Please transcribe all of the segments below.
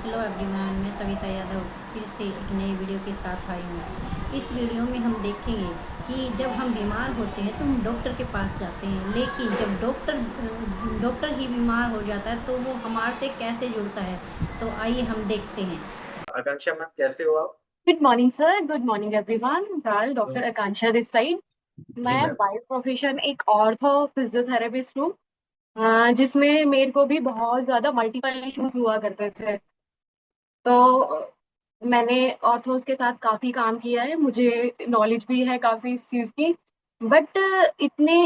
Hello everyone, मैं सविता यादव फिर से एक नई वीडियो के साथ आई हूँ। इस वीडियो में हम देखेंगे कि जब हम बीमार होते हैं तो हम डॉक्टर के पास जाते हैं, लेकिन जब डॉक्टर ही बीमार हो जाता है तो वो हमारे से कैसे जुड़ता है। तो आइए हम देखते हैं। आकांक्षा मैम, कैसे हो आप? Good morning sir, good morning everyone. Well, doctor Akanksha this side. जी मैं मैम। बाय प्रोफेशन एक ऑर्थो फिजियोथेरेपिस्ट हूँ, जिसमें मेरे को भी बहुत ज्यादा मल्टीपल इश्यूज हुआ करते थे। तो मैंने ऑर्थोस के साथ काफी काम किया है, मुझे नॉलेज भी है काफी इस चीज की। बट इतने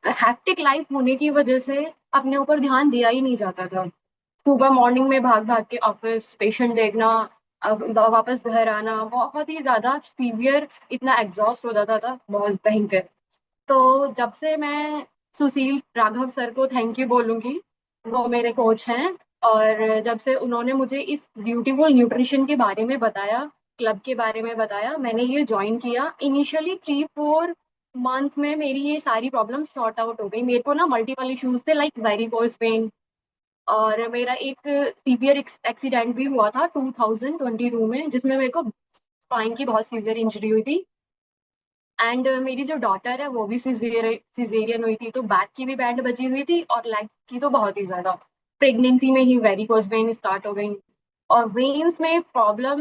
हैक्टिक लाइफ होने की वजह से अपने ऊपर ध्यान दिया ही नहीं जाता था। सुबह मॉर्निंग में भाग भाग के ऑफिस पेशेंट देखना, अब वापस घर आना, बहुत ही ज्यादा सीवियर, इतना एग्जॉस्ट हो जाता था, बहुत भयंकर। तो जब से मैं सुशील राघव सर को थैंक यू बोलूंगी, वो मेरे कोच हैं। और जब से उन्होंने मुझे इस ब्यूटीफुल न्यूट्रिशन के बारे में बताया, क्लब के बारे में बताया, मैंने ये ज्वाइन किया। इनिशियली 3-4 मंथ में मेरी ये सारी प्रॉब्लम शॉर्ट आउट हो गई। मेरे को ना मल्टीपल इश्यूज थे, लाइक वेरिकोज वेन, और मेरा एक सीवियर एक्सीडेंट भी हुआ था 2022 में, जिसमें मेरे को स्पाइन की बहुत सीवियर इंजरी हुई थी। एंड मेरी जो डॉटर है वो भी सिजेरियन हुई थी, तो बैक की भी बैंड बजी हुई थी और लेग्स की तो बहुत ही ज्यादा। प्रेगनेंसी में ही वेरिकोज वेन स्टार्ट हो गई। और वेन्स में प्रॉब्लम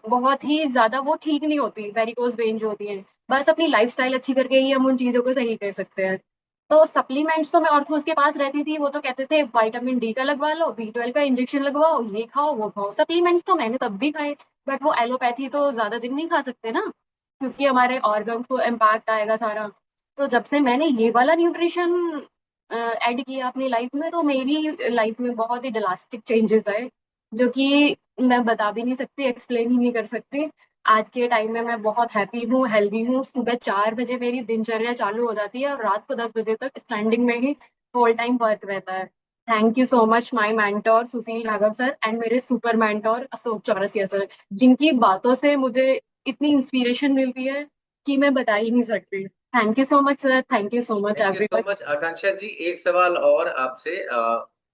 बहुत ही ज्यादा, वो ठीक नहीं होती वेरिकोज वेन जो होती है। बस अपनी लाइफस्टाइल अच्छी करके ही हम उन चीजों को सही कर सकते हैं। तो सप्लीमेंट्स तो मैं ऑर्थोस के पास रहती थी, वो तो कहते थे विटामिन डी का लगवा लो, B12 का इंजेक्शन लगवाओ, ये खाओ वो खाओ। सप्लीमेंट्स तो मैंने तब भी खाए, बट वो एलोपैथी तो ज्यादा दिन नहीं खा सकते ना, क्योंकि हमारे ऑर्गन्स को इम्पैक्ट आएगा सारा। तो जब से मैंने ये वाला न्यूट्रिशन ऐड किया अपनी लाइफ में, तो मेरी लाइफ में बहुत ही ड्रास्टिक चेंजेस आए, जो कि मैं बता भी नहीं सकती, एक्सप्लेन ही नहीं कर सकती। आज के टाइम में मैं बहुत हैप्पी हूँ, हेल्दी हूँ। सुबह 4 बजे मेरी दिनचर्या चालू हो जाती है और रात को 10 बजे तक स्टैंडिंग में ही फुल टाइम वर्क रहता है। Thank you so much my mentor Sushil Raghav sir and मेरे super mentor Ashok Chaurasia sir, जिनकी बातों से मुझे इतनी इंस्पिरेशन मिलती है कि मैं बता ही नहीं सकती। Thank you so much sir, thank you so much thank you so everyone. Much Akanksha ji. एक सवाल और आपसे।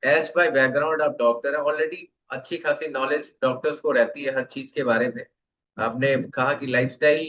एज बाय बैकग्राउंड आप डॉक्टर हैं, ऑलरेडी अच्छी खासी नॉलेज डॉक्टर्स को रहती है हर चीज के बारे में। आपने कहा कि लाइफस्टाइल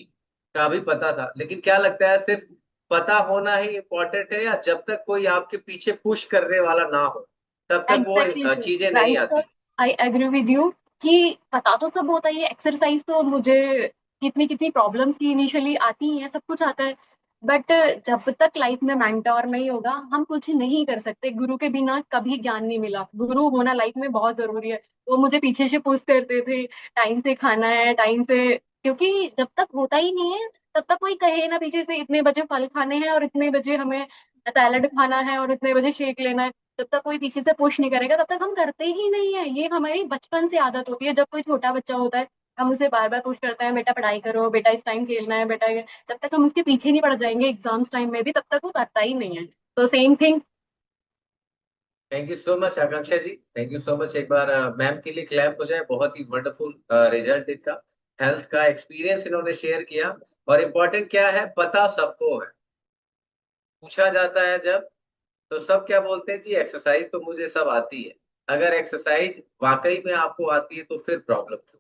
का भी पता था, लेकिन क्या लगता है सिर्फ पता होना ही इम्पोर्टेंट है, या जब तक कोई आपके पीछे पुश करने वाला ना हो तब तक वो एग्जैक्टली सर, चीजें नहीं राइट सर, आती? आई एग्री विद यू कि पता तो सब होता ही है। एक्सरसाइज तो मुझे कितनी कितनी प्रॉब्लम्स की इनिशियली आती हैं, सब कुछ आता है। बट जब तक लाइफ में मेंटोर नहीं होगा हम कुछ नहीं कर सकते। गुरु के बिना कभी ज्ञान नहीं मिला, गुरु होना लाइफ में बहुत जरूरी है। वो मुझे पीछे से पुश करते थे, टाइम से खाना है, टाइम से, क्योंकि जब तक होता ही नहीं है तब तक कोई कहे ना पीछे से इतने बजे फल खाने हैं और इतने बजे हमें सैलड खाना है और इतने बजे शेक लेना है, जब तक कोई पीछे से पुश नहीं करेगा तब तक हम करते ही नहीं है। ये हमारी बचपन से आदत होती है। जब कोई छोटा बच्चा होता है हम उसे बार बार पुश करते हैं, बेटा पढ़ाई करो, बेटा इस टाइम खेलना है, बेटा जब तक हम उसके पीछे नहीं पड़ जाएंगे एग्जाम्स टाइम में भी, तब तक वो करता ही नहीं है। तो same thing. Thank you so much Akanksha ji, thank you so much. एक बार मैम के लिए क्लैप हो जाए। बहुत ही वंडरफुल रिजल्ट इनका, हेल्थ का एक्सपीरियंस इन्होंने शेयर किया। और इम्पोर्टेंट क्या है, पता सबको है। पूछा जाता है जब, तो सब क्या बोलते हैं, जी एक्सरसाइज तो मुझे सब आती है। अगर एक्सरसाइज वाकई में आपको आती है तो फिर प्रॉब्लम क्यों?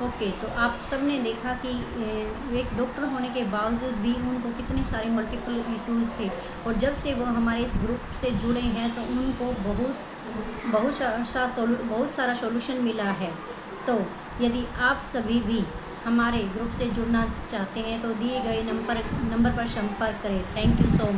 ओके, तो आप सबने देखा कि एक डॉक्टर होने के बावजूद भी उनको कितने सारे मल्टीपल इश्यूज थे, और जब से वो हमारे इस ग्रुप से जुड़े हैं तो उनको बहुत सारा सॉल्यूशन मिला है। तो यदि आप सभी भी हमारे ग्रुप से जुड़ना चाहते हैं तो दिए गए नंबर पर संपर्क करें। Thank you so much.